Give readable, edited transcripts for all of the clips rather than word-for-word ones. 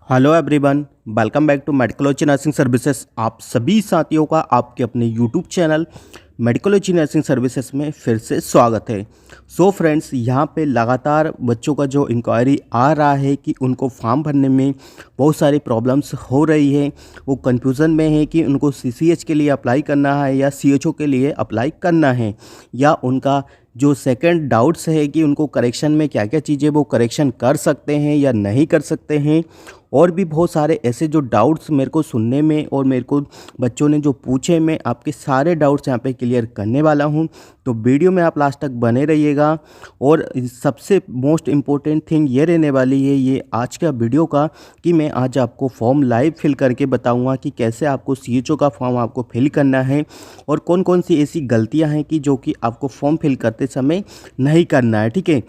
Hello everyone, welcome back to Medicology nursing services. आप सभी साथियों का आपके अपने YouTube channel Medicology nursing services में फिर से स्वागत है। सो फ्रेंड्स, यहाँ पे लगातार बच्चों का जो इंक्वायरी आ रहा है कि उनको फॉर्म भरने में बहुत सारी प्रॉब्लम्स हो रही है। वो कन्फ्यूज़न में है कि उनको सीसीएच के लिए अप्लाई करना है या सीएचओ के लिए अप्लाई करना है, या उनका जो सेकंड डाउट्स है कि उनको करेक्शन में क्या क्या चीज़ें वो करेक्शन कर सकते हैं या नहीं कर सकते हैं। और भी बहुत सारे ऐसे जो डाउट्स मेरे को सुनने में और मेरे को बच्चों ने जो पूछे, मैं आपके सारे डाउट्स यहाँ पे क्लियर करने वाला हूँ। तो वीडियो में आप लास्ट तक बने रहिएगा। और सबसे मोस्ट इम्पोर्टेंट थिंग ये रहने वाली है ये आज का वीडियो का, कि मैं आज आपको फॉर्म लाइव फिल करके बताऊँगा कि कैसे आपको सीएचओ का फॉर्म आपको फिल करना है और कौन कौन सी ऐसी गलतियाँ हैं कि जो कि आपको फॉर्म फिल करते समय नहीं करना है। ठीक है,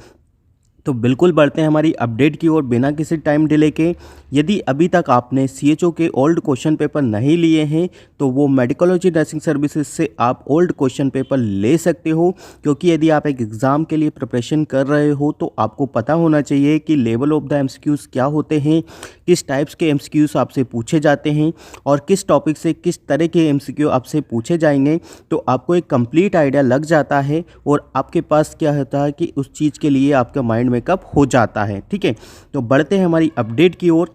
तो बिल्कुल बढ़ते हैं हमारी अपडेट की ओर बिना किसी टाइम डिले के। यदि अभी तक आपने सीएचओ के ओल्ड क्वेश्चन पेपर नहीं लिए हैं तो वो मेडिकोलॉजी नर्सिंग सर्विसेज से आप ओल्ड क्वेश्चन पेपर ले सकते हो, क्योंकि यदि आप एक एग्ज़ाम के लिए प्रिपरेशन कर रहे हो तो आपको पता होना चाहिए कि लेवल ऑफ द एमसीक्यूज़ क्या होते हैं, किस टाइप्स के एमसीक्यूज़ आपसे पूछे जाते हैं और किस टॉपिक से किस तरह के एमसीक्यू आपसे पूछे जाएंगे। तो आपको एक कंप्लीट आइडिया लग जाता है और आपके पास क्या होता है कि उस चीज़ के लिए आपका माइंड मेकअप हो जाता है। ठीक है, तो बढ़ते हैं हमारी अपडेट की ओर।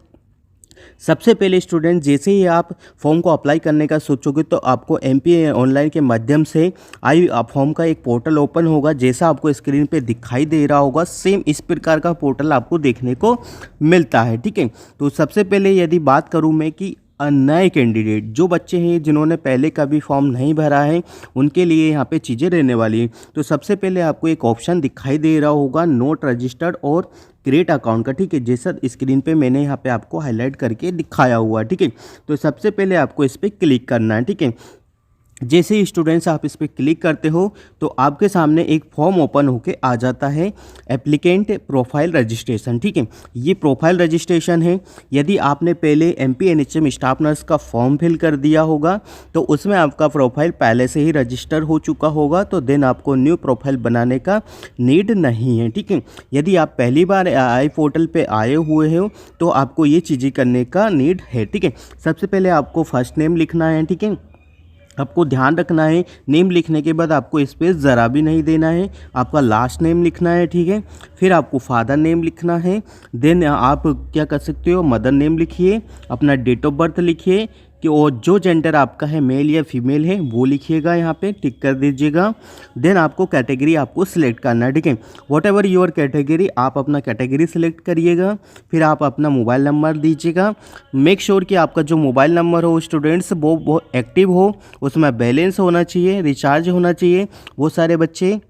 सबसे पहले स्टूडेंट, जैसे ही आप फॉर्म को अप्लाई करने का सोचोगे तो आपको एमपीए ऑनलाइन के माध्यम से फॉर्म का एक पोर्टल ओपन होगा। जैसा आपको स्क्रीन पे दिखाई दे रहा होगा, सेम इस प्रकार का पोर्टल आपको देखने को मिलता है। ठीक है, तो सबसे पहले यदि बात करूं मैं कि नए कैंडिडेट जो बच्चे हैं जिन्होंने पहले कभी फॉर्म नहीं भरा है, उनके लिए यहाँ पे चीज़ें रहने वाली हैं। तो सबसे पहले आपको एक ऑप्शन दिखाई दे रहा होगा नोट रजिस्टर्ड और क्रिएट अकाउंट का। ठीक है, जैसा स्क्रीन पे मैंने यहाँ पे आपको हाईलाइट करके दिखाया हुआ है। ठीक है, तो सबसे पहले आपको इस पर क्लिक करना है। ठीक है, जैसे ही स्टूडेंट्स आप इस पर क्लिक करते हो तो आपके सामने एक फॉर्म ओपन होके आ जाता है, एप्लीकेंट प्रोफाइल रजिस्ट्रेशन। ठीक है, ये प्रोफाइल रजिस्ट्रेशन है। यदि आपने पहले एमपीएनएचएम स्टाफ नर्स का फॉर्म फिल कर दिया होगा तो उसमें आपका प्रोफाइल पहले से ही रजिस्टर हो चुका होगा, तो देन आपको न्यू प्रोफाइल बनाने का नीड नहीं है। ठीक है, यदि आप पहली बार आई पोर्टल पे आए हुए हो तो आपको ये चीज़ें करने का नीड है। ठीक है, सबसे पहले आपको फर्स्ट नेम लिखना है। ठीक है, आपको ध्यान रखना है नेम लिखने के बाद आपको स्पेस ज़रा भी नहीं देना है, आपका लास्ट नेम लिखना है। ठीक है, फिर आपको फादर नेम लिखना है। देन आप क्या कर सकते हो, मदर नेम लिखिए, अपना डेट ऑफ बर्थ लिखिए कि और जो जेंडर आपका है मेल या फीमेल है वो लिखिएगा, यहाँ पे टिक कर दीजिएगा। देन आपको कैटेगरी आपको सिलेक्ट करना है। ठीक है, वॉट एवर योर कैटेगरी, आप अपना कैटेगरी सिलेक्ट करिएगा। फिर आप अपना मोबाइल नंबर दीजिएगा। मेक श्योर कि आपका जो मोबाइल नंबर हो स्टूडेंट्स वो एक्टिव हो, उसमें बैलेंस होना चाहिए, रिचार्ज होना चाहिए। वो सारे बच्चे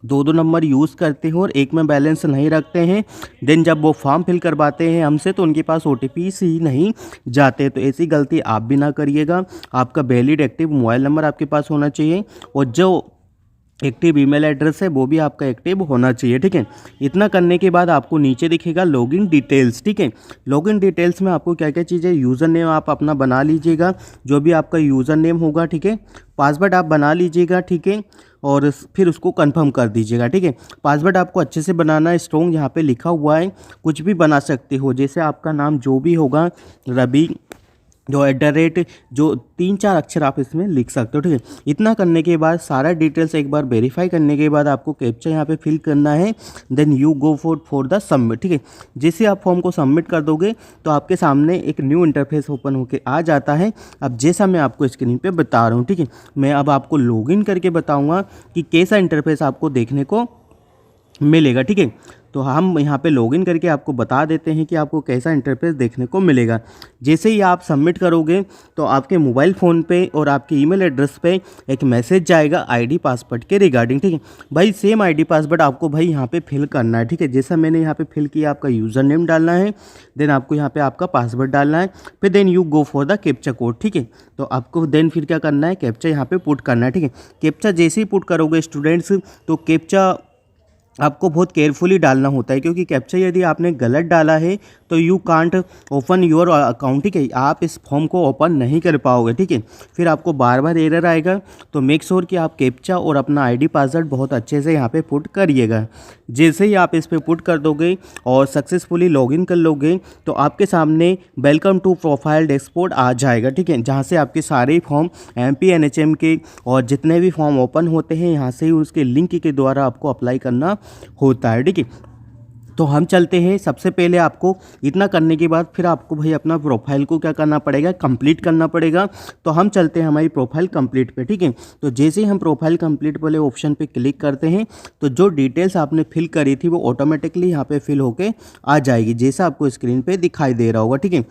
दो दो नंबर यूज़ करते हैं और एक में बैलेंस नहीं रखते हैं। देन जब वो फॉर्म फिल करवाते हैं हमसे तो उनके पास ओटीपी ही नहीं जाते। तो ऐसी गलती आप भी ना करिएगा। आपका वैलिड एक्टिव मोबाइल नंबर आपके पास होना चाहिए और जो एक्टिव ईमेल एड्रेस है वो भी आपका एक्टिव होना चाहिए। ठीक है, इतना करने के बाद आपको नीचे दिखेगा लॉगिन डिटेल्स। ठीक है, लॉगिन डिटेल्स में आपको क्या क्या चीज़ें, यूज़र नेम आप अपना बना लीजिएगा, जो भी आपका यूज़र नेम होगा। ठीक है, पासवर्ड आप बना लीजिएगा। ठीक है, और फिर उसको कंफर्म कर दीजिएगा। ठीक है, पासवर्ड आपको अच्छे से बनाना है, स्ट्रॉन्ग यहाँ पे लिखा हुआ है, कुछ भी बना सकते हो। जैसे आपका नाम जो भी होगा, रवि जो @ जो 3-4 अक्षर आप इसमें लिख सकते हो। ठीक है, इतना करने के बाद सारा डिटेल्स एक बार वेरीफाई करने के बाद आपको कैप्चा यहाँ पे फिल करना है। Then you go for the submit. ठीक है, जैसे आप फॉर्म को सबमिट कर दोगे तो आपके सामने एक न्यू इंटरफेस ओपन होके आ जाता है। अब जैसा मैं आपको स्क्रीन पे बता रहा हूँ, ठीक है, मैं अब आपको लॉगिन करके बताऊँगा कि कैसा इंटरफेस आपको देखने को मिलेगा। ठीक है, तो हम यहाँ पे लॉगिन करके आपको बता देते हैं कि आपको कैसा इंटरफेस देखने को मिलेगा। जैसे ही आप सबमिट करोगे तो आपके मोबाइल फ़ोन पे और आपके ईमेल एड्रेस पे एक मैसेज जाएगा आईडी पासवर्ड के रिगार्डिंग। ठीक है भाई, सेम आईडी पासवर्ड आपको भाई यहाँ पे फिल करना है। ठीक है, जैसा मैंने यहाँ पे फिल किया, आपका यूज़र नेम डालना है, देन आपको यहाँ पे आपका पासवर्ड डालना है, फिर then you go for the captcha code. ठीक है, तो आपको देन फिर क्या करना है, कैप्चा यहाँ पे पुट करना है। ठीक है, कैप्चा जैसे ही पुट करोगे स्टूडेंट्स तो कैप्चा आपको बहुत केयरफुली डालना होता है, क्योंकि कैप्चा यदि आपने गलत डाला है तो you can't open your account, ठीक है, आप इस फॉर्म को ओपन नहीं कर पाओगे, ठीक है। फिर आपको बार बार एरर आएगा, तो मेक श्योर कि आप कैप्चा और अपना आईडी पासवर्ड बहुत अच्छे से यहाँ पे पुट करिएगा। जैसे ही आप इस पर पुट कर दोगे और सक्सेसफुली लॉगिन कर लोगे तो आपके सामने वेलकम टू प्रोफाइल डैशबोर्ड आ जाएगा, ठीक है, जहाँ से आपके सारे फॉर्म MP NHM के और जितने भी फॉर्म ओपन होते हैं यहाँ से ही उसके लिंक के द्वारा आपको अप्लाई करना होता है, ठीक है। तो हम चलते हैं। सबसे पहले आपको इतना करने के बाद फिर आपको भाई अपना प्रोफाइल को क्या करना पड़ेगा, कंप्लीट करना पड़ेगा। तो हम चलते हैं हमारी प्रोफाइल कंप्लीट पे, ठीक है। तो जैसे ही हम प्रोफाइल कंप्लीट वाले ऑप्शन पे क्लिक करते हैं तो जो डिटेल्स आपने फिल करी थी वो ऑटोमेटिकली यहाँ पे फिल होके आ जाएगी, जैसा आपको स्क्रीन पे दिखाई दे रहा होगा, ठीक है।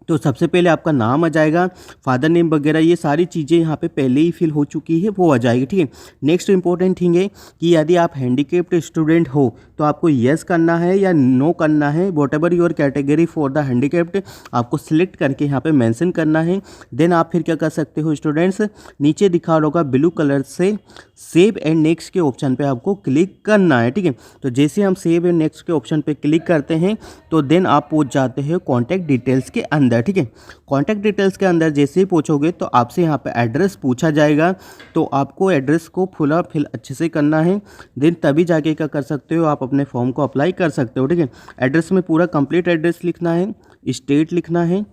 तो सबसे पहले आपका नाम आ जाएगा, फादर नेम वगैरह ये सारी चीज़ें यहाँ पे पहले ही फिल हो चुकी है, वो आ जाएगी, ठीक है। नेक्स्ट इंपॉर्टेंट थिंग है कि यदि आप हैंडीकेप्ड स्टूडेंट हो तो आपको येस करना है या नो करना है। What ever your category for the handicapped आपको सिलेक्ट करके यहाँ पे मेंशन करना है। देन आप फिर क्या कर सकते हो स्टूडेंट्स, नीचे दिखा होगा ब्लू कलर से सेव एंड नेक्स्ट के ऑप्शन पे आपको क्लिक करना है, ठीक है। तो जैसे हम सेव एंड नेक्स्ट के ऑप्शन पे क्लिक करते हैं तो देन आप पहुंच जाते हैं कॉन्टैक्ट डिटेल्स के अंदर, ठीक है। कॉन्टैक्ट डिटेल्स के अंदर जैसे ही पहुंचोगे तो आपसे यहाँ पे एड्रेस पूछा जाएगा, तो आपको एड्रेस को फुल फिल अच्छे से करना है। देन तभी जाके क्या कर सकते हो, आप अपने फॉर्म को अप्लाई कर सकते हो, ठीक है। एड्रेस में पूरा कंप्लीट एड्रेस लिखना है, स्टेट लिखना है,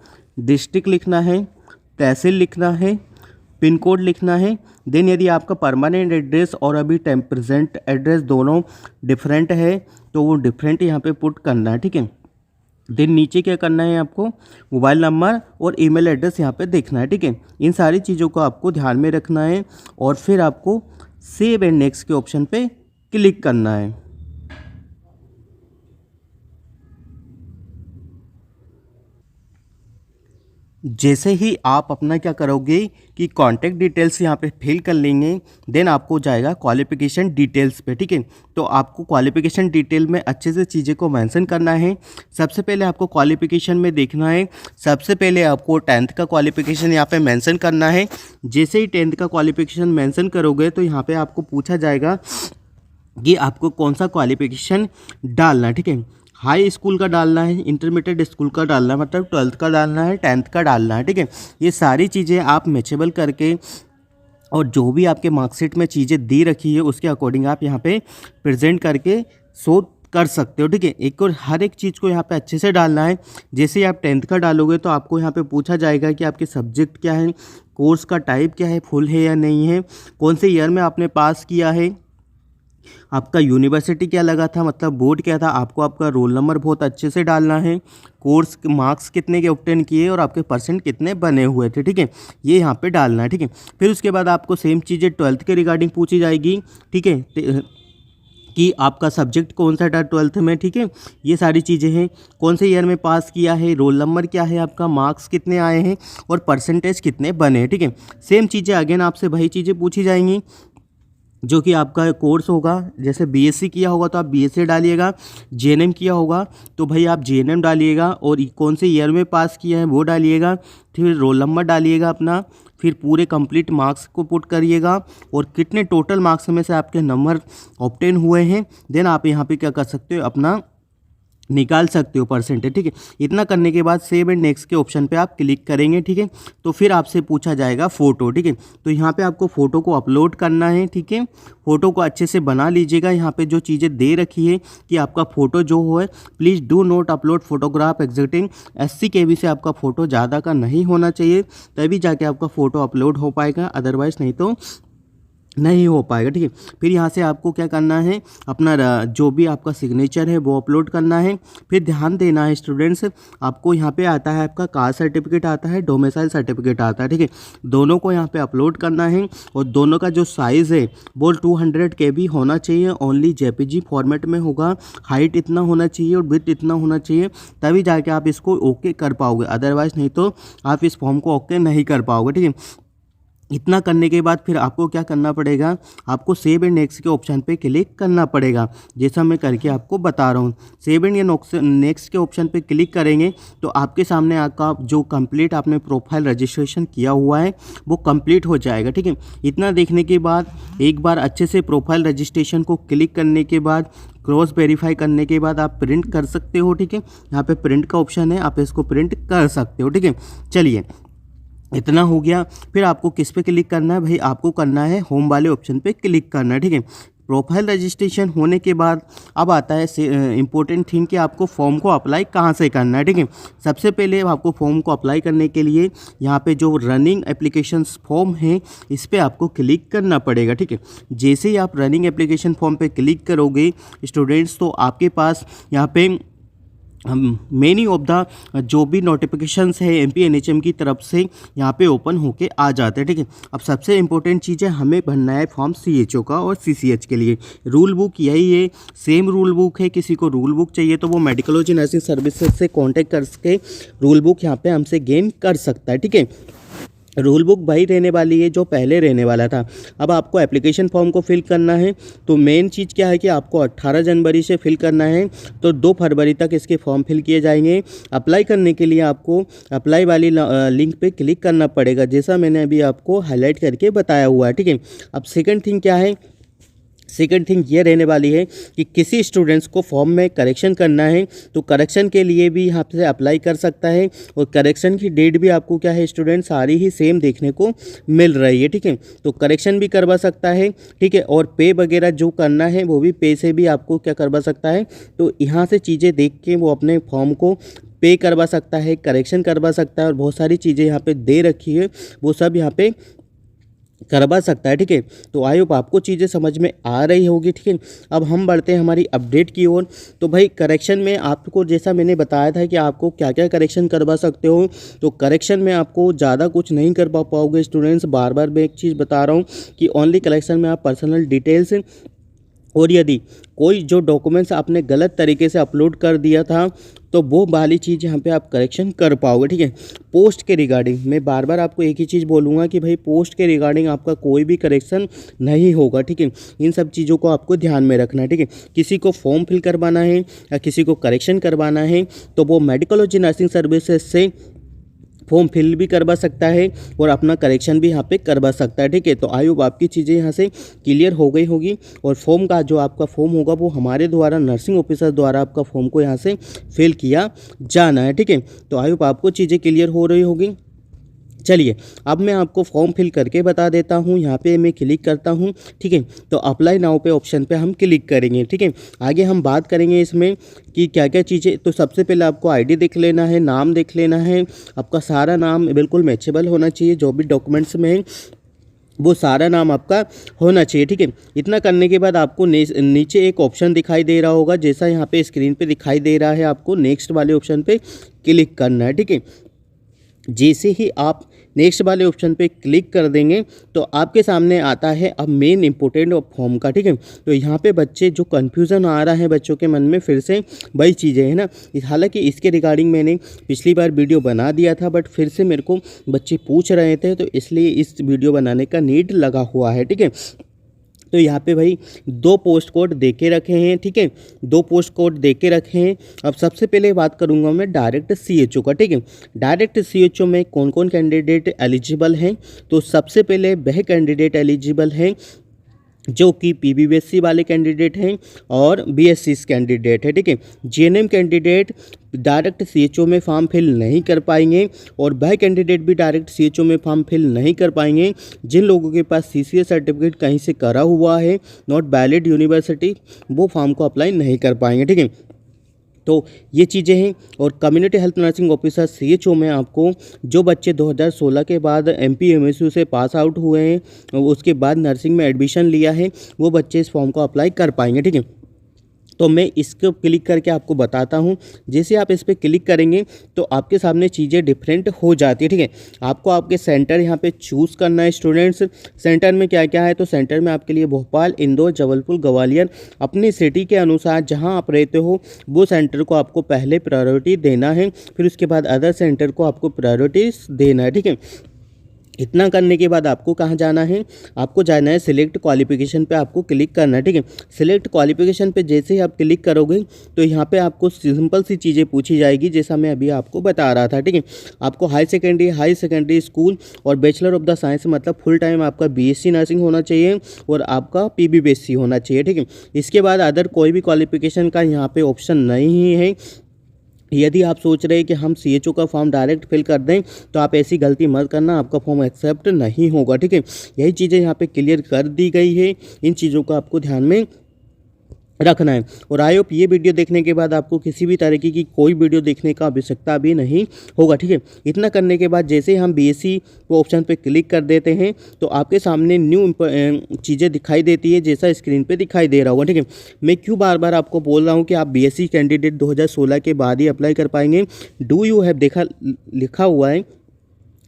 डिस्ट्रिक्ट लिखना है, तहसील लिखना है, पिन कोड लिखना है। देन यदि आपका परमानेंट एड्रेस और अभी प्रेजेंट एड्रेस दोनों डिफरेंट है तो वो डिफरेंट यहाँ पे पुट करना है, ठीक है। देन नीचे क्या करना है, आपको मोबाइल नंबर और ईमेल एड्रेस यहाँ पे देखना है, ठीक है। इन सारी चीज़ों को आपको ध्यान में रखना है और फिर आपको सेव एंड नेक्स्ट के ऑप्शन पे क्लिक करना है। जैसे ही आप अपना क्या करोगे कि कॉन्टैक्ट डिटेल्स यहाँ पे फिल कर लेंगे, देन आपको जाएगा क्वालिफिकेशन डिटेल्स पे, ठीक है। तो आपको क्वालिफिकेशन डिटेल में अच्छे से चीज़ें को मेंशन करना है। सबसे पहले आपको क्वालिफिकेशन में देखना है, सबसे पहले आपको 10th का क्वालिफिकेशन यहाँ पे मेंशन करना है। जैसे ही 10th का क्वालिफिकेशन मेंशन करोगे तो यहाँ पे आपको पूछा जाएगा कि आपको कौन सा क्वालिफिकेशन डालना है, ठीक है। हाई स्कूल का डालना है, इंटरमीडिएट स्कूल का डालना है, मतलब 12th का डालना है, 10th का डालना है, ठीक है। ये सारी चीज़ें आप मैचेबल करके और जो भी आपके मार्कशीट में चीज़ें दी रखी है उसके अकॉर्डिंग आप यहाँ पे प्रेजेंट करके शो कर सकते हो, ठीक है। एक और हर एक चीज़ को यहाँ पे अच्छे से डालना है। जैसे ही आप 10th का डालोगे तो आपको यहाँ पे पूछा जाएगा कि आपके सब्जेक्ट क्या है, कोर्स का टाइप क्या है, फुल है या नहीं है, कौन से ईयर में आपने पास किया है, आपका यूनिवर्सिटी क्या लगा था, मतलब बोर्ड क्या था, आपको आपका रोल नंबर बहुत अच्छे से डालना है, कोर्स मार्क्स कितने के ऑब्टेन किए और आपके परसेंट कितने बने हुए थे, ठीक है, ये यहाँ पे डालना है, ठीक है। फिर उसके बाद आपको सेम चीज़ें 12th के रिगार्डिंग पूछी जाएगी, ठीक है, कि आपका सब्जेक्ट कौन सा था 12th में, ठीक है। ये सारी चीज़ें हैं, कौन से ईयर में पास किया है, रोल नंबर क्या है आपका, मार्क्स कितने आए हैं और परसेंटेज कितने बने हैं, ठीक है। सेम चीज़ें अगेन आपसे वही चीज़ें पूछी जाएंगी जो कि आपका कोर्स होगा। जैसे बीएससी किया होगा तो आप बीएससी डालिएगा, जीएनएम किया होगा तो भाई आप जीएनएम डालिएगा और कौन से ईयर में पास किया है वो डालिएगा। फिर रोल नंबर डालिएगा अपना, फिर पूरे कंप्लीट मार्क्स को पुट करिएगा और कितने टोटल मार्क्स में से आपके नंबर ऑब्टेन हुए हैं। देन आप यहाँ पे क्या कर सकते हो, अपना निकाल सकते हो परसेंटेज, ठीक है। इतना करने के बाद सेव एंड नेक्स्ट के ऑप्शन पे आप क्लिक करेंगे, ठीक है। तो फिर आपसे पूछा जाएगा फ़ोटो, ठीक है। तो यहाँ पे आपको फ़ोटो को अपलोड करना है, ठीक है। फ़ोटो को अच्छे से बना लीजिएगा। यहाँ पे जो चीज़ें दे रखी है कि आपका फ़ोटो जो हो है, please do not upload photograph exiting 80 KB से आपका फ़ोटो ज़्यादा का नहीं होना चाहिए, तभी जाके आपका फ़ोटो अपलोड हो पाएगा, अदरवाइज़ नहीं तो नहीं हो पाएगा, ठीक है। फिर यहाँ से आपको क्या करना है, अपना जो भी आपका सिग्नेचर है वो अपलोड करना है। फिर ध्यान देना है स्टूडेंट्स, आपको यहाँ पे आता है आपका कास्ट सर्टिफिकेट आता है, डोमिसाइल सर्टिफिकेट आता है, ठीक है। दोनों को यहाँ पे अपलोड करना है और दोनों का जो साइज़ है वो 200 KB होना चाहिए, ओनली JPG फॉर्मेट में होगा। हाइट इतना होना चाहिए और विड्थ इतना होना चाहिए, तभी जाके आप इसको ओके कर पाओगे, अदरवाइज़ नहीं तो आप इस फॉर्म को ओके नहीं कर पाओगे, ठीक है। इतना करने के बाद फिर आपको क्या करना पड़ेगा, आपको सेव एंड नेक्स्ट के ऑप्शन पे क्लिक करना पड़ेगा, जैसा मैं करके आपको बता रहा हूँ। सेव एंड या नेक्स्ट के ऑप्शन पे क्लिक करेंगे तो आपके सामने आपका जो कंप्लीट आपने प्रोफाइल रजिस्ट्रेशन किया हुआ है वो कंप्लीट हो जाएगा, ठीक है। इतना देखने के बाद एक बार अच्छे से प्रोफाइल रजिस्ट्रेशन को क्लिक करने के बाद क्रॉस वेरीफाई करने के बाद आप प्रिंट कर सकते हो, ठीक है। यहाँ पे प्रिंट का ऑप्शन है, आप इसको प्रिंट कर सकते हो, ठीक है। चलिए, इतना हो गया। फिर आपको किस पे क्लिक करना है भाई, आपको करना है होम वाले ऑप्शन पे क्लिक करना है, ठीक है। प्रोफाइल रजिस्ट्रेशन होने के बाद अब आता है इम्पोर्टेंट थिंग कि आपको फॉर्म को अप्लाई कहाँ से करना है, ठीक है। सबसे पहले आपको फॉर्म को अप्लाई करने के लिए यहाँ पे जो रनिंग एप्लीकेशंस फॉर्म है इस पर आपको क्लिक करना पड़ेगा, ठीक है। जैसे ही आप रनिंग एप्लीकेशन फॉर्म पे क्लिक करोगे स्टूडेंट्स, तो आपके पास यहाँ पे मेनी ऑफ द जो भी नोटिफिकेशंस है MPNHM की तरफ से यहाँ पे ओपन होके आ जाते हैं, ठीक है। अब सबसे इम्पोर्टेंट चीज़ है, हमें भरना है फॉर्म CHO का और CCH के लिए। रूल बुक यही है, सेम रूल बुक है। किसी को रूल बुक चाहिए तो वो मेडिकोलॉजी नर्सिंग सर्विसेज से कॉन्टैक्ट करके रूल बुक यहाँ पे हमसे गेन कर सकता है, ठीक है। रूल बुक वही रहने वाली है जो पहले रहने वाला था। अब आपको एप्लीकेशन फॉर्म को फिल करना है, तो मेन चीज़ क्या है कि आपको 18 जनवरी से फिल करना है, तो 2 फरवरी तक इसके फॉर्म फिल किए जाएंगे। अप्लाई करने के लिए आपको अप्लाई वाली लिंक पे क्लिक करना पड़ेगा, जैसा मैंने अभी आपको हाईलाइट करके बताया हुआ है, ठीक है। अब सेकंड थिंग क्या है, सेकंड थिंग ये रहने वाली है कि किसी स्टूडेंट्स को फॉर्म में करेक्शन करना है तो करेक्शन के लिए भी यहाँ से अप्लाई कर सकता है, और करेक्शन की डेट भी आपको क्या है स्टूडेंट सारी ही सेम देखने को मिल रही है, ठीक है। तो करेक्शन भी करवा सकता है, ठीक है। और पे वगैरह जो करना है वो भी पे से भी आपको क्या करवा सकता है, तो यहाँ से चीज़ें देख के वो अपने फॉर्म को पे करवा सकता है, करेक्शन करवा सकता है, और बहुत सारी चीज़ें यहाँ पे दे रखी है वो सब यहाँ पे करवा सकता है, ठीक है। तो आई होप आपको चीज़ें समझ में आ रही होगी, ठीक है। अब हम बढ़ते हैं हमारी अपडेट की ओर। तो भाई करेक्शन में आपको जैसा मैंने बताया था कि आपको क्या क्या करेक्शन करवा सकते हो, तो करेक्शन में आपको ज़्यादा कुछ नहीं कर पाओगे स्टूडेंट्स। बार बार मैं एक चीज़ बता रहा हूँ कि ओनली करेक्शन में आप पर्सनल डिटेल्स, और यदि कोई जो डॉक्यूमेंट्स आपने गलत तरीके से अपलोड कर दिया था तो वो वाली चीज़ यहाँ पे आप करेक्शन कर पाओगे, ठीक है। पोस्ट के रिगार्डिंग मैं बार बार आपको एक ही चीज़ बोलूँगा कि भाई पोस्ट के रिगार्डिंग आपका कोई भी करेक्शन नहीं होगा, ठीक है। इन सब चीज़ों को आपको ध्यान में रखना है, ठीक है। किसी को फॉर्म फिल करवाना है या किसी को करेक्शन करवाना है तो वो मेडिकोलॉजी नर्सिंग सर्विसेज से फॉर्म फिल भी करवा सकता है और अपना करेक्शन भी यहाँ पे करवा सकता है, ठीक है। तो आई होप आपकी चीज़ें यहाँ से क्लियर हो गई होगी, और फॉर्म का जो आपका फॉर्म होगा वो हमारे द्वारा नर्सिंग ऑफिसर द्वारा आपका फॉर्म को यहाँ से फिल किया जाना है, ठीक है। तो आई होप आपको चीज़ें क्लियर हो रही होगी। चलिए, अब मैं आपको फॉर्म फिल करके बता देता हूँ। यहाँ पे मैं क्लिक करता हूँ, ठीक है। तो अप्लाई नाउ पे ऑप्शन पे हम क्लिक करेंगे, ठीक है। आगे हम बात करेंगे इसमें कि क्या क्या चीज़ें। तो सबसे पहले आपको आईडी देख लेना है, नाम देख लेना है, आपका सारा नाम बिल्कुल मैचेबल होना चाहिए, जो भी डॉक्यूमेंट्स में है वो सारा नाम आपका होना चाहिए, ठीक है। इतना करने के बाद आपको नीचे एक ऑप्शन दिखाई दे रहा होगा, जैसा यहाँ पे स्क्रीन पे दिखाई दे रहा है, आपको नेक्स्ट वाले ऑप्शन पे क्लिक करना है, ठीक है। जैसे ही आप नेक्स्ट वाले ऑप्शन पे क्लिक कर देंगे तो आपके सामने आता है अब मेन इंपॉर्टेंट फॉर्म का, ठीक है। तो यहाँ पे बच्चे जो कन्फ्यूज़न आ रहा है बच्चों के मन में, फिर से वही चीज़ें हैं ना। हालांकि इसके रिगार्डिंग मैंने पिछली बार वीडियो बना दिया था, बट फिर से मेरे को बच्चे पूछ रहे थे, तो इसलिए इस वीडियो बनाने का नीड लगा हुआ है, ठीक है। तो यहाँ पे भाई 2 पोस्ट कोड दे के रखे हैं, ठीक है। 2 पोस्ट कोड दे के रखे हैं। अब सबसे पहले बात करूँगा मैं डायरेक्ट CHO का, ठीक है। डायरेक्ट CHO में कौन कौन कैंडिडेट एलिजिबल हैं, तो सबसे पहले वह कैंडिडेट एलिजिबल हैं जो कि PBBSc वाले कैंडिडेट हैं और BSc कैंडिडेट है, ठीक है। GNM कैंडिडेट डायरेक्ट CHO में फॉर्म फिल नहीं कर पाएंगे, और वह कैंडिडेट भी डायरेक्ट CHO में फॉर्म फिल नहीं कर पाएंगे जिन लोगों के पास CCS सर्टिफिकेट कहीं से करा हुआ है, नॉट वैलिड यूनिवर्सिटी, वो फॉर्म को अप्लाई नहीं कर पाएंगे, ठीक है। तो ये चीज़ें हैं। और community health nursing officer CHO में आपको जो बच्चे 2016 के बाद MPMSU से पास आउट हुए हैं, उसके बाद नर्सिंग में एडमिशन लिया है, वो बच्चे इस फॉर्म को अप्लाई कर पाएंगे, ठीक है। तो मैं इसको क्लिक करके आपको बताता हूँ। जैसे आप इस पर क्लिक करेंगे तो आपके सामने चीज़ें डिफरेंट हो जाती है, ठीक है। आपको आपके सेंटर यहाँ पे चूज़ करना है स्टूडेंट्स। सेंटर में क्या क्या है, तो सेंटर में आपके लिए भोपाल, इंदौर, जबलपुर, ग्वालियर, अपनी सिटी के अनुसार जहाँ आप रहते हो वो सेंटर को आपको पहले प्रायोरिटी देना है, फिर उसके बाद अदर सेंटर को आपको प्रायोरिटी देना है, ठीक है। इतना करने के बाद आपको कहाँ जाना है, आपको जाना है सिलेक्ट क्वालिफिकेशन पे, आपको क्लिक करना है। ठीक है, सिलेक्ट क्वालिफिकेशन पे जैसे ही आप क्लिक करोगे तो यहाँ पे आपको सिंपल सी चीज़ें पूछी जाएगी, जैसा मैं अभी आपको बता रहा था। ठीक है, आपको हाई सेकेंडरी स्कूल और बैचलर ऑफ द साइंस मतलब फुल टाइम आपका बीएससी नर्सिंग होना चाहिए और आपका पीबीबीएससी होना चाहिए। ठीक है, इसके बाद अदर कोई भी क्वालिफिकेशन का यहाँ पे ऑप्शन नहीं है। यदि आप सोच रहे हैं कि हम सीएचओ का फॉर्म डायरेक्ट फिल कर दें तो आप ऐसी गलती मत करना, आपका फॉर्म एक्सेप्ट नहीं होगा। ठीक है, यही चीज़ें यहाँ पे क्लियर कर दी गई है, इन चीज़ों का आपको ध्यान में रखना है। और आई होप ये वीडियो देखने के बाद आपको किसी भी तरीके की कोई वीडियो देखने का आवश्यकता भी नहीं होगा। ठीक है, इतना करने के बाद जैसे हम बीएससी को ऑप्शन पे क्लिक कर देते हैं तो आपके सामने न्यू चीज़ें दिखाई देती है, जैसा स्क्रीन पे दिखाई दे रहा होगा। ठीक है, मैं क्यों बार बार आपको बोल रहा हूँ कि आप बीएससी कैंडिडेट 2016 के बाद ही अप्लाई कर पाएंगे। डू यू हैव देखा लिखा हुआ है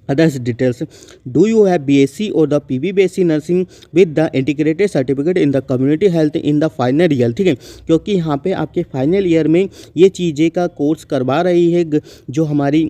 others details. Do you have BSc or the PB-BSc nursing with the integrated certificate in the community health in the final year? ठीक है, क्योंकि यहाँ पे आपके फाइनल ईयर में ये चीज़ें का कोर्स करवा रही है जो हमारी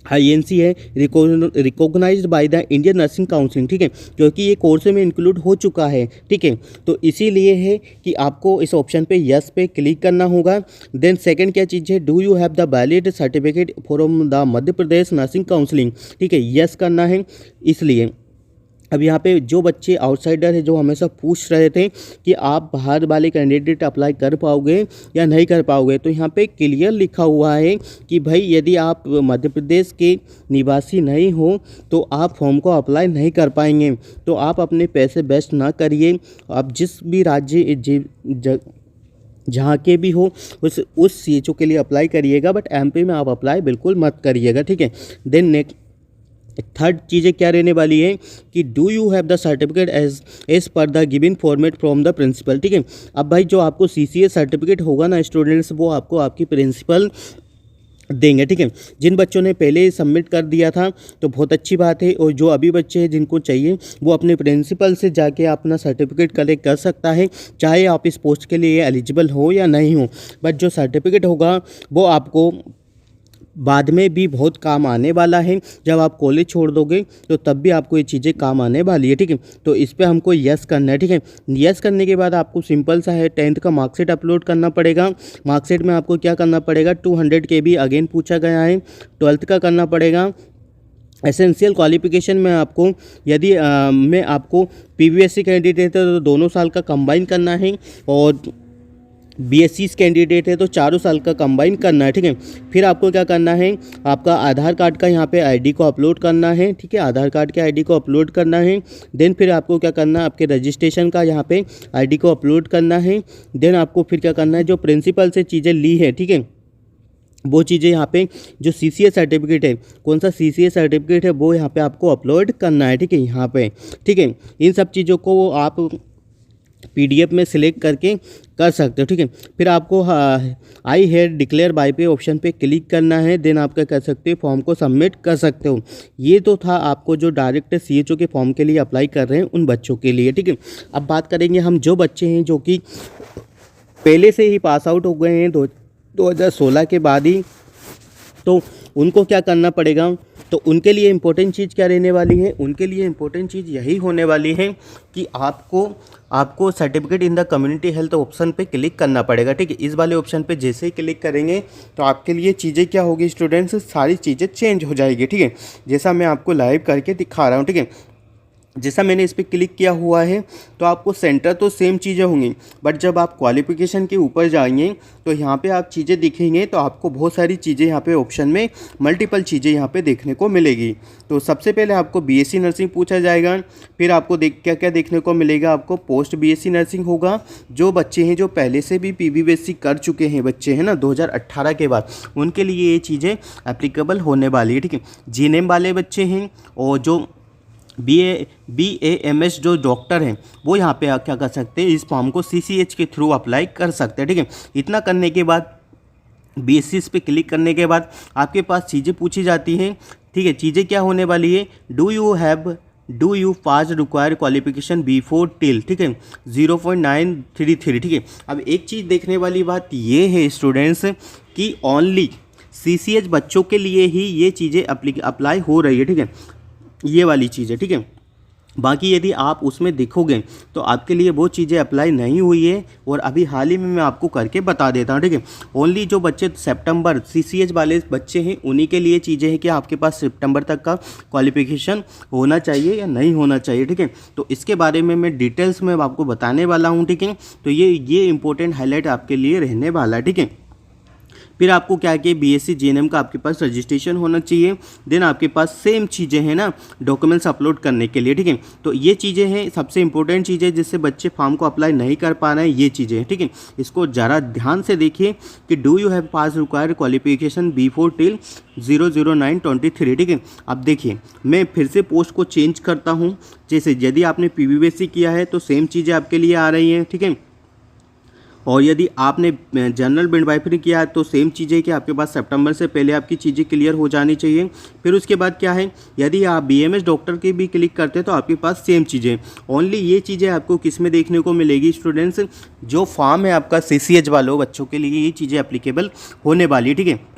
INC है, recognised by the Indian Nursing Council. ठीक है, क्योंकि ये कोर्स में इंक्लूड हो चुका है। ठीक है, तो इसीलिए है कि आपको इस ऑप्शन पे यस पे क्लिक करना होगा। देन सेकंड क्या चीज़ है, do you have the valid certificate from the Madhya Pradesh nursing counselling. ठीक है, यस करना है। इसलिए अब यहाँ पे जो बच्चे आउटसाइडर है जो हमेशा पूछ रहे थे कि आप बाहर वाले कैंडिडेट अप्लाई कर पाओगे या नहीं कर पाओगे, तो यहाँ पे क्लियर लिखा हुआ है कि भाई यदि आप मध्य प्रदेश के निवासी नहीं हो तो आप फॉर्म को अप्लाई नहीं कर पाएंगे। तो आप अपने पैसे वेस्ट ना करिए, आप जिस भी राज्य जहाँ के भी हो उस सीएचओ के लिए अप्लाई करिएगा, बट एमपी में आप अप्लाई बिल्कुल मत करिएगा। ठीक है, देन नेक्स्ट थर्ड चीज़ें क्या रहने वाली है कि do you have the certificate as per the given format from the principal. ठीक है, अब भाई जो आपको सीसीए सर्टिफिकेट होगा ना स्टूडेंट्स, वो आपको आपकी प्रिंसिपल देंगे। ठीक है, जिन बच्चों ने पहले सबमिट कर दिया था तो बहुत अच्छी बात है, और जो अभी बच्चे हैं जिनको चाहिए वो अपने प्रिंसिपल से जाके अपना सर्टिफिकेट कलेक्ट कर सकता है, चाहे आप इस पोस्ट के लिए एलिजिबल हो या नहीं हो। बट जो सर्टिफिकेट होगा वो आपको बाद में भी बहुत काम आने वाला है। जब आप कॉलेज छोड़ दोगे तो तब भी आपको ये चीज़ें काम आने वाली है। ठीक है, तो इस पे हमको यस करना है। ठीक है, यस करने के बाद आपको सिंपल सा है 10th का मार्कशीट अपलोड करना पड़ेगा। मार्कशीट में आपको क्या करना पड़ेगा, 200 के भी अगेन पूछा गया है। 12th का करना पड़ेगा। एसेंशियल क्वालिफिकेशन में आपको यदि मैं आपको पीबीएससी कैंडिडेट है तो 2 साल का कंबाइन करना है, और बीएससी कैंडिडेट है तो 4 साल का कंबाइन करना है। ठीक है, फिर आपको क्या करना है, आपका आधार कार्ड का यहाँ पे आईडी को अपलोड करना है। ठीक है, आधार कार्ड के आईडी को अपलोड करना है। देन फिर आपको क्या करना है, आपके रजिस्ट्रेशन का यहाँ पे आईडी को अपलोड करना है। देन आपको फिर क्या करना है, जो प्रिंसिपल से चीज़ें ली है, ठीक है, वो चीज़ें यहाँ पे जो सीसीए सर्टिफिकेट है, कौन सा सीसीए सर्टिफिकेट है वो यहाँ पे आपको अपलोड करना है। ठीक है, यहाँ पे ठीक है, इन सब चीज़ों को आप पीडीएफ में सिलेक्ट करके कर सकते हो। ठीक है, फिर आपको आई हेयर डिक्लेयर बाय पे ऑप्शन पे क्लिक करना है। देन आप क्या कर सकते हो, फॉर्म को सबमिट कर सकते हो। ये तो था आपको जो डायरेक्ट सीएचओ के फॉर्म के लिए अप्लाई कर रहे हैं उन बच्चों के लिए। ठीक है, अब बात करेंगे हम जो बच्चे हैं जो कि पहले से ही पास आउट हो गए हैं 2016 के बाद ही, तो उनको क्या करना पड़ेगा। तो उनके लिए इम्पोर्टेंट चीज़ क्या रहने वाली है, उनके लिए इम्पोर्टेंट चीज़ यही होने वाली है कि आपको certificate in the community health option पे क्लिक करना पड़ेगा। ठीक है, इस वाले ऑप्शन पे जैसे ही क्लिक करेंगे तो आपके लिए चीज़ें क्या होगी स्टूडेंट्स, सारी चीज़ें चेंज हो जाएगी। ठीक है, जैसा मैं आपको लाइव करके दिखा रहा हूँ। ठीक है, जैसा मैंने इस पर क्लिक किया हुआ है तो आपको सेंटर तो सेम चीज़ें होंगी, बट जब आप क्वालिफिकेशन के ऊपर जाएंगे तो यहाँ पे आप चीज़ें दिखेंगे तो आपको बहुत सारी चीज़ें यहाँ पे ऑप्शन में मल्टीपल चीज़ें यहाँ पे देखने को मिलेगी। तो सबसे पहले आपको बीएससी नर्सिंग पूछा जाएगा, फिर आपको क्या क्या देखने को मिलेगा, आपको पोस्ट बीएससी नर्सिंग होगा। जो बच्चे हैं जो पहले से भी पीबीबीएससी कर चुके हैं बच्चे हैं ना 2018 के बाद, उनके लिए ये चीज़ें एप्लीकेबल होने वाली है। ठीक है, जीएनएम वाले बच्चे हैं और जो BAMS जो डॉक्टर हैं वो यहाँ पे क्या कर सकते हैं, इस फॉर्म को CCH के थ्रू अप्लाई कर सकते हैं। ठीक है, इतना करने के बाद BSc पे क्लिक करने के बाद आपके पास चीज़ें पूछी जाती हैं। ठीक है, चीज़ें क्या होने वाली है, do you pass require qualification before till. ठीक है, 0.933। ठीक है, अब एक चीज़ देखने वाली बात ये है स्टूडेंट्स कि ओनली CCH बच्चों के लिए ही ये चीज़ें अप्लाई हो रही है। ठीक है, ये वाली चीज़ है, ठीक है। बाकी यदि आप उसमें देखोगे तो आपके लिए वो चीज़ें अप्लाई नहीं हुई है, और अभी हाल ही में मैं आपको करके बता देता हूँ, ठीक है। ओनली जो बच्चे सितंबर सीसीएच वाले बच्चे हैं उन्हीं के लिए चीज़ें हैं कि आपके पास सितंबर तक का क्वालिफिकेशन होना चाहिए या नहीं होना चाहिए, ठीक है। तो इसके बारे में मैं डिटेल्स में आपको बताने वाला हूँ, ठीक है। तो ये इंपॉर्टेंट हाईलाइट आपके लिए रहने वाला है, ठीक है। फिर आपको क्या कि बीएससी जीएनएम का आपके पास रजिस्ट्रेशन होना चाहिए। देन आपके पास सेम चीज़ें हैं ना डॉक्यूमेंट्स अपलोड करने के लिए, ठीक है। तो ये चीज़ें हैं सबसे इंपॉर्टेंट चीज़ें जिससे बच्चे फॉर्म को अप्लाई नहीं कर पा रहे हैं, ये चीज़ें हैं, ठीक है। इसको ज़रा ध्यान से देखिए कि do you have pass required qualification before till 00923, ठीक है। अब देखिए मैं फिर से पोस्ट को चेंज करता हूँ। जैसे यदि आपने पीवीबीएससी किया है तो सेम चीज़ें आपके लिए आ रही हैं, ठीक है। और यदि आपने जनरल मिडवाइफरी किया है तो सेम चीज़ें कि आपके पास सितंबर से पहले आपकी चीज़ें क्लियर हो जानी चाहिए। फिर उसके बाद क्या है, यदि आप बीएमएस डॉक्टर की भी क्लिक करते हैं तो आपके पास सेम चीज़ें। ओनली ये चीज़ें आपको किस में देखने को मिलेगी स्टूडेंट्स, जो फॉर्म है आपका सीसीएच वालों बच्चों के लिए ये चीज़ें एप्लीकेबल होने वाली है, ठीक है।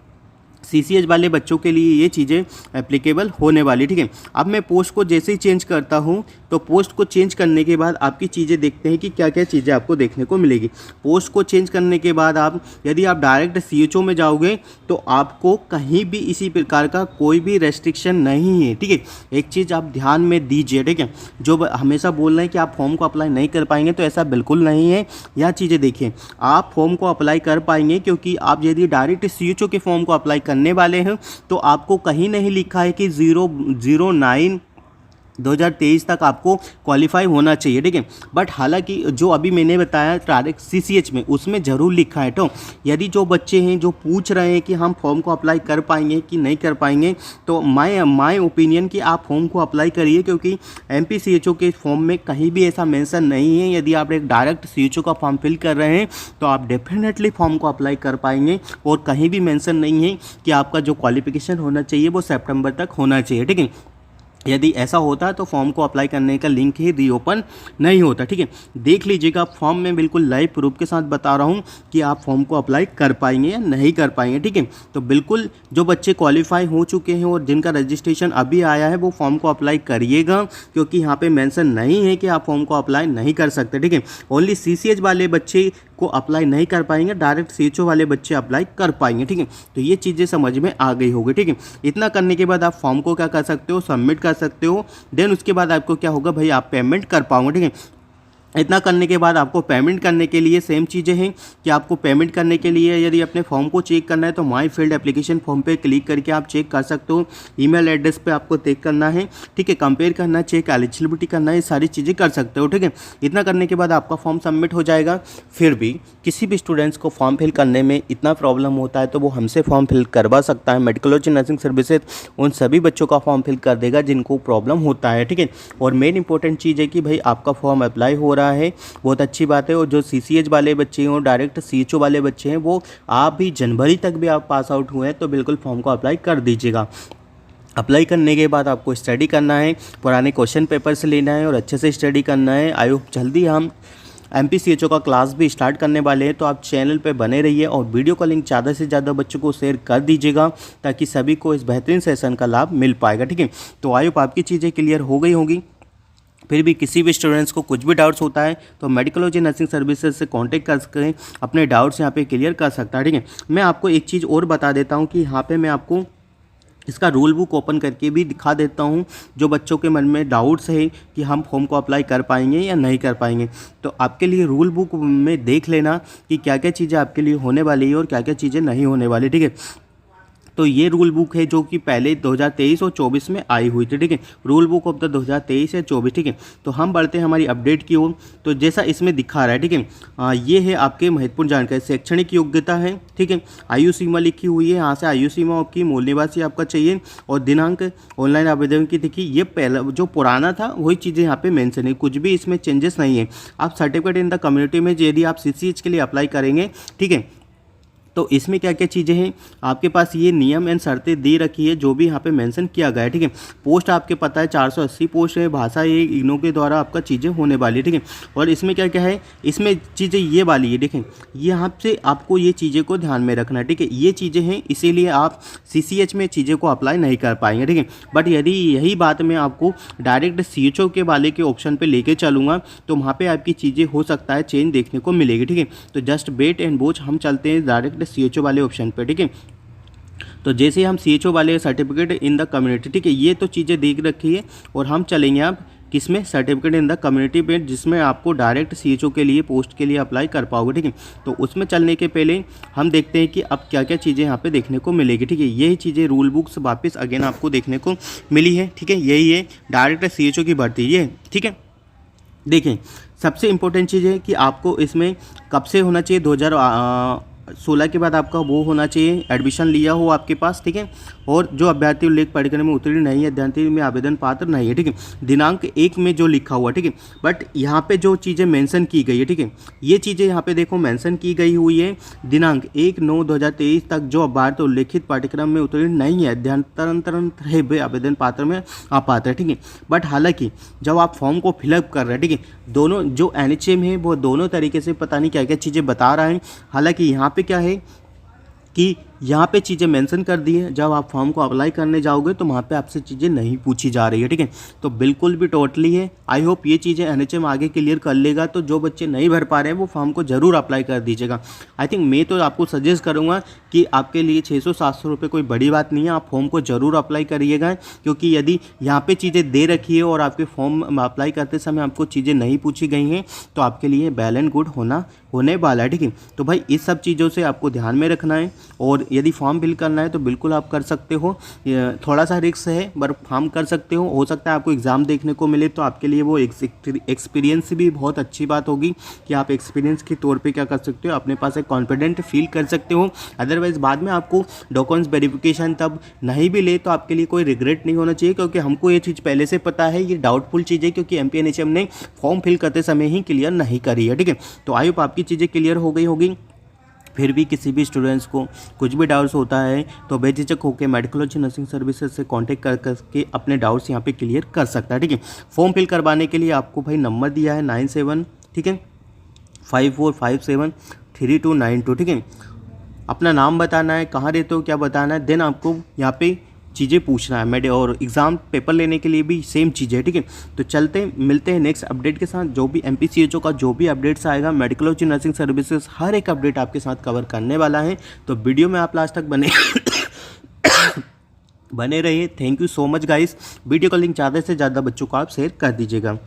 सीसीएच वाले बच्चों के लिए ये चीज़ें एप्लीकेबल होने वाली, ठीक है। अब मैं पोस्ट को जैसे ही चेंज करता हूँ तो पोस्ट को चेंज करने के बाद आपकी चीज़ें देखते हैं कि क्या क्या चीज़ें आपको देखने को मिलेगी। पोस्ट को चेंज करने के बाद यदि आप डायरेक्ट सीएचओ में जाओगे तो आपको कहीं भी इसी प्रकार का कोई भी रेस्ट्रिक्शन नहीं है, ठीक है। एक चीज़ आप ध्यान में दीजिए, ठीक है। जो हमेशा बोल रहे हैं कि आप फॉर्म को अप्लाई नहीं कर पाएंगे, तो ऐसा बिल्कुल नहीं है। यह चीज़ें देखिए, आप फॉर्म को अप्लाई कर पाएंगे क्योंकि आप यदि डायरेक्ट सीएचओ के फॉर्म को अप्लाई करने वाले हैं तो आपको कहीं नहीं लिखा है कि 009/2023 तक आपको क्वालिफाई होना चाहिए, ठीक है। बट हालांकि जो अभी मैंने बताया डायरेक्ट सीसीएच में उसमें ज़रूर लिखा है। तो यदि जो बच्चे हैं जो पूछ रहे हैं कि हम फॉर्म को अप्लाई कर पाएंगे कि नहीं कर पाएंगे, तो माय ओपिनियन कि आप फॉर्म को अप्लाई करिए, क्योंकि एमपीसीएचओ के फॉर्म में कहीं भी ऐसा मेंशन नहीं है। यदि आप एक डायरेक्ट सीएचओ का फॉर्म फिल कर रहे हैं तो आप डेफिनेटली फॉर्म को अप्लाई कर पाएंगे, और कहीं भी मेंशन नहीं है कि आपका जो क्वालिफिकेशन होना चाहिए वो सितंबर तक होना चाहिए, ठीक है। यदि ऐसा होता है तो फॉर्म को अप्लाई करने का लिंक ही रीओपन नहीं होता, ठीक है। देख लीजिएगा, फॉर्म में बिल्कुल लाइव प्रूफ के साथ बता रहा हूँ कि आप फॉर्म को अप्लाई कर पाएंगे या नहीं कर पाएंगे, ठीक है। तो बिल्कुल जो बच्चे क्वालिफाई हो चुके हैं और जिनका रजिस्ट्रेशन अभी आया है वो फॉर्म को अप्लाई करिएगा, क्योंकि यहाँ पे मेंशन नहीं है कि आप फॉर्म को अप्लाई नहीं कर सकते, ठीक है। ओनली सीसीएच वाले बच्चे को अप्लाई नहीं कर पाएंगे, डायरेक्ट सीएचओ वाले बच्चे अप्लाई कर पाएंगे, ठीक है। तो ये चीज़ें समझ में आ गई होगी, ठीक है। इतना करने के बाद आप फॉर्म को क्या कर सकते हो, सबमिट कर सकते हो। देन उसके बाद आपको क्या होगा भाई, आप पेमेंट कर पाओगे, ठीक है। इतना करने के बाद आपको पेमेंट करने के लिए सेम चीज़ें हैं कि आपको पेमेंट करने के लिए यदि अपने फॉर्म को चेक करना है तो माई फील्ड एप्लीकेशन फॉर्म पे क्लिक करके आप चेक कर सकते हो। ईमेल एड्रेस पे आपको चेक करना है, ठीक है। कंपेयर करना है, चेक एलिजिबिलिटी करना है, ये सारी चीज़ें कर सकते हो, ठीक है। इतना करने के बाद आपका फॉर्म सबमिट हो जाएगा। फिर भी किसी भी स्टूडेंट्स को फॉर्म फिल करने में इतना प्रॉब्लम होता है तो वो हमसे फॉर्म फिल करवा सकता है। मेडिकोलॉजी नर्सिंग सर्विसेज उन सभी बच्चों का फॉर्म फिल कर देगा जिनको प्रॉब्लम होता है, ठीक है। और मेन इंपॉर्टेंट चीज़ है कि भाई आपका फॉर्म अप्लाई हो रहा है, बहुत अच्छी बात है। और जो सीसीएच वाले बच्चे हैं और डायरेक्ट सीएचओ वाले बच्चे हैं, वो आप भी जनवरी तक भी आप पास आउट हुए हैं तो बिल्कुल फॉर्म को अप्लाई कर दीजिएगा। अप्लाई करने के बाद आपको स्टडी करना है, पुराने क्वेश्चन पेपर से लेना है और अच्छे से स्टडी करना है। आई होप जल्दी हम एमपीसीएचओ का क्लास भी स्टार्ट करने वाले हैं, तो आप चैनल पे बने रहिए और वीडियो का लिंक ज़्यादा से ज़्यादा बच्चों को शेयर कर दीजिएगा ताकि सभी को इस बेहतरीन सेशन का लाभ मिल पाएगा, ठीक है। तो आई होप आपकी चीज़ें क्लियर हो गई होंगी। फिर भी किसी भी स्टूडेंट्स को कुछ भी डाउट्स होता है तो मेडिकोलॉजी नर्सिंग सर्विसेज से कांटेक्ट कर सकते हैं, अपने डाउट्स यहाँ पे क्लियर कर सकता है, ठीक है। मैं आपको एक चीज़ और बता देता हूँ कि यहाँ पे मैं आपको इसका रूल बुक ओपन करके भी दिखा देता हूँ, जो बच्चों के मन में डाउट्स है कि हम फॉर्म को अप्लाई कर पाएंगे या नहीं कर पाएंगे। तो आपके लिए रूल बुक में देख लेना कि क्या क्या चीज़ें आपके लिए होने वाली है और क्या क्या चीज़ें नहीं होने वाली, ठीक है। तो ये रूल बुक है जो कि पहले 2023 और 24 में आई हुई थी, ठीक है। रूल बुक ऑफ द 2023 या 24, ठीक है। तो हम बढ़ते हैं हमारी अपडेट की ओर। तो जैसा इसमें दिखा रहा है, ठीक है, ये है आपके महत्वपूर्ण जानकारी। शैक्षणिक योग्यता है, ठीक है। आयु सीमा लिखी हुई है, यहाँ से आयु सीमा आपकी मूल निवासी आपका चाहिए और दिनांक ऑनलाइन आवेदन की। देखिए ये पहला जो पुराना था वही चीज़ें यहाँ पे मेंशन है, कुछ भी इसमें चेंजेस नहीं है। आप सर्टिफिकेट इन द कम्युनिटी में यदि आप सीसीएच के लिए अप्लाई करेंगे, ठीक है, तो इसमें क्या क्या चीज़ें हैं आपके पास, ये नियम एंड शर्तें दे रखी है जो भी यहाँ पे मेंशन किया गया है, ठीक है। पोस्ट आपके पता है 480 पोस्ट है, भाषा ये इग्नू के द्वारा आपका चीज़ें होने वाली है, ठीक है। और इसमें क्या क्या है, इसमें चीज़ें ये वाली है, देखें यहाँ से आपको ये चीज़ें को ध्यान में रखना है, ठीक है। ये चीज़ें हैं इसीलिए आप CCH में चीज़ें को अप्लाई नहीं कर पाएंगे, ठीक है। बट यदि यही बात मैं आपको डायरेक्ट CHO के वाले के ऑप्शन पे लेके चलूँगा तो वहाँ पे आपकी चीज़ें हो सकता है चेंज देखने को मिलेगी, ठीक है। तो जस्ट वेट एंड वॉच, हम चलते हैं डायरेक्ट CHO वाले ऑप्शन पे, ठीक है। तो जैसे ही हम CHO वाले सर्टिफिकेट इन द कम्युनिटी, ठीक है, ये तो चीज़ें देख रखी है। और हम चलेंगे अब किसमें, सर्टिफिकेट इन द कम्युनिटी पे, जिसमें आपको डायरेक्ट CHO के लिए पोस्ट के लिए अप्लाई कर पाओगे, ठीक है। तो उसमें चलने के पहले हम देखते हैं कि अब क्या क्या चीज़ें यहाँ पे देखने को मिलेगी, ठीक है। यही चीज़ें रूल बुक्स वापस अगेन आपको देखने को मिली है, ठीक है। यही है डायरेक्ट CHO की भर्ती, ये ठीक है। देखें सबसे इम्पोर्टेंट चीज़ है कि आपको इसमें कब से होना चाहिए, 2016 के बाद आपका वो होना चाहिए, एडमिशन लिया हो आपके पास, ठीक है। और जो अभ्यर्थी उल्लेख पाठ्यक्रम में उत्तीर्ण नहीं है, अभ्यर्थी में आवेदन पात्र नहीं है, ठीक है। दिनांक 1 में जो लिखा हुआ, ठीक है। बट यहाँ पे जो चीज़ें मेंशन की गई है, ठीक है, ये चीज़ें यहाँ पे देखो मेंशन की गई हुई है। दिनांक 1/9/2023 तक जो अभ्यर्थी उल्लेखित पाठ्यक्रम में उत्तीर्ण नहीं है, अध्ययन रहे हुए आवेदन पात्र में अपात्र है, ठीक है। बट हालांकि जब आप फॉर्म को फिलअप कर रहे हैं, ठीक है, दोनों जो NHM है वो दोनों तरीके से पता नहीं क्या क्या चीज़ें बता रहा है। हालांकि यहाँ पे क्या है कि यहाँ पे चीज़ें मेंशन कर दी है, जब आप फॉर्म को अप्लाई करने जाओगे तो वहाँ पे आपसे चीज़ें नहीं पूछी जा रही है, ठीक है। तो बिल्कुल भी टोटली है। आई होप ये चीज़ें NHM आगे क्लियर कर लेगा, तो जो बच्चे नहीं भर पा रहे हैं वो फॉर्म को ज़रूर अप्लाई कर दीजिएगा। आई थिंक मैं तो आपको सजेस्ट करूँगा कि आपके लिए 600-700 रुपये कोई बड़ी बात नहीं है, आप फॉर्म को ज़रूर अप्लाई करिएगा। क्योंकि यदि यहाँ पर चीज़ें दे रखी है और आपके फॉर्म अप्लाई करते समय आपको चीज़ें नहीं पूछी गई हैं तो आपके लिए वेल एंड गुड होने वाला है, ठीक है। तो भाई इस सब चीज़ों से आपको ध्यान में रखना है। और यदि फॉर्म फिल करना है तो बिल्कुल आप कर सकते हो, थोड़ा सा रिस्क है पर फॉर्म कर सकते हो सकता है आपको एग्ज़ाम देखने को मिले, तो आपके लिए वो एक्सपीरियंस भी बहुत अच्छी बात होगी कि आप एक्सपीरियंस के तौर पे क्या कर सकते हो, अपने पास एक कॉन्फिडेंट फील कर सकते हो। अदरवाइज़ बाद में आपको डॉक्यूमेंट्स वेरिफिकेशन तब नहीं भी ले तो आपके लिए कोई रिग्रेट नहीं होना चाहिए, क्योंकि हमको ये चीज़ पहले से पता है। ये डाउटफुल चीज़ है क्योंकि MP NHM ने फॉर्म फिल करते समय ही क्लियर नहीं करी है, ठीक है। तो आई होप आपकी चीज़ें क्लियर हो गई होगी। फिर भी किसी भी स्टूडेंट्स को कुछ भी डाउट्स होता है तो बेझिझक होकर मेडिकोलॉजी नर्सिंग सर्विसेज से कांटेक्ट करके अपने डाउट्स यहाँ पे क्लियर कर सकता है, ठीक है। फॉर्म फिल करवाने के लिए आपको भाई नंबर दिया है 97, ठीक है, 54573292, ठीक है। अपना नाम बताना है, कहाँ रहते हो, क्या बताना है, देन आपको यहाँ पे चीज़ें पूछना है। और एग्ज़ाम पेपर लेने के लिए भी सेम चीज़ है, ठीक है। तो चलते मिलते हैं नेक्स्ट अपडेट के साथ। जो भी MPCHO का जो भी अपडेट्स आएगा, मेडिकोलॉजी नर्सिंग सर्विसेज हर एक अपडेट आपके साथ कवर करने वाला है। तो वीडियो में आप लास्ट तक बने रहिए। Thank you so much guys. Video का लिंक ज़्यादा से ज़्यादा बच्चों को आप शेयर कर दीजिएगा।